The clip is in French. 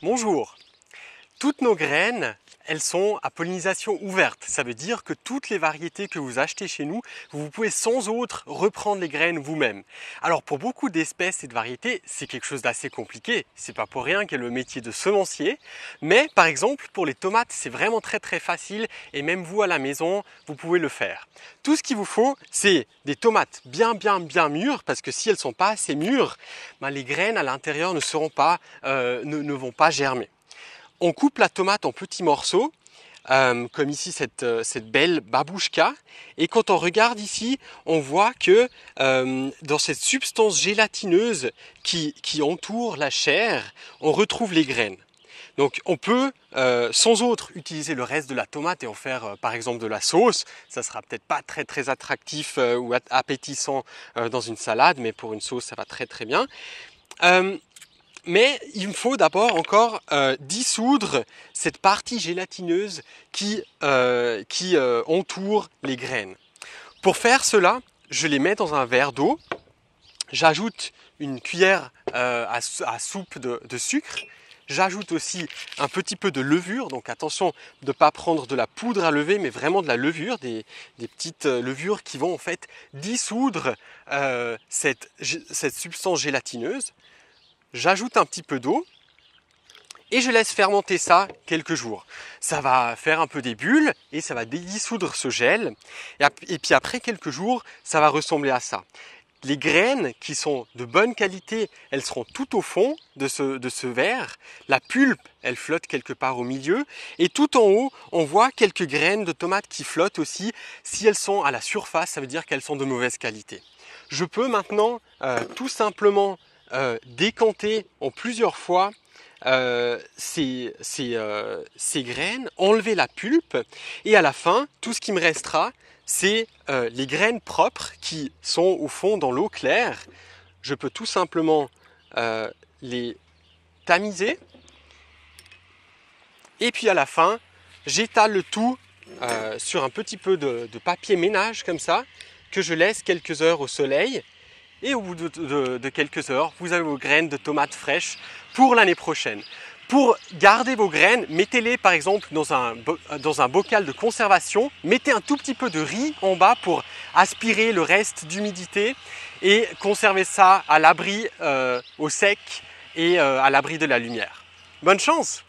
Bonjour. Toutes nos graines, elles sont à pollinisation ouverte. Ça veut dire que toutes les variétés que vous achetez chez nous, vous pouvez sans autre reprendre les graines vous-même. Alors pour beaucoup d'espèces et de variétés, c'est quelque chose d'assez compliqué. C'est pas pour rien qu'il y a le métier de semencier. Mais par exemple, pour les tomates, c'est vraiment très facile et même vous à la maison, vous pouvez le faire. Tout ce qu'il vous faut, c'est des tomates bien mûres, parce que si elles sont pas assez mûres, les graines à l'intérieur ne vont pas germer. On coupe la tomate en petits morceaux, comme ici cette belle babouchka. Et quand on regarde ici, on voit que dans cette substance gélatineuse qui entoure la chair, on retrouve les graines. Donc on peut sans autre utiliser le reste de la tomate et en faire par exemple de la sauce. Ça sera peut-être pas très attractif ou appétissant dans une salade, mais pour une sauce ça va très bien. Mais il me faut d'abord encore dissoudre cette partie gélatineuse qui entoure les graines. Pour faire cela, je les mets dans un verre d'eau, j'ajoute une cuillère à soupe de sucre, j'ajoute aussi un petit peu de levure, donc attention de ne pas prendre de la poudre à lever, mais vraiment de la levure, des petites levures qui vont en fait dissoudre cette substance gélatineuse. J'ajoute un petit peu d'eau et je laisse fermenter ça quelques jours. Ça va faire un peu des bulles et ça va dissoudre ce gel. Et puis après quelques jours, ça va ressembler à ça. Les graines qui sont de bonne qualité, elles seront tout au fond de ce verre. La pulpe, elle flotte quelque part au milieu. Et tout en haut, on voit quelques graines de tomates qui flottent aussi. Si elles sont à la surface, ça veut dire qu'elles sont de mauvaise qualité. Je peux maintenant tout simplement décanter en plusieurs fois ces graines, enlever la pulpe et à la fin, tout ce qui me restera, c'est les graines propres qui sont au fond dans l'eau claire. Je peux tout simplement les tamiser et puis à la fin, j'étale le tout sur un petit peu de papier ménage comme ça, que je laisse quelques heures au soleil. Et au bout de quelques heures, vous avez vos graines de tomates fraîches pour l'année prochaine. Pour garder vos graines, mettez-les par exemple dans un bocal de conservation. Mettez un tout petit peu de riz en bas pour aspirer le reste d'humidité et conservez ça à l'abri au sec et à l'abri de la lumière. Bonne chance!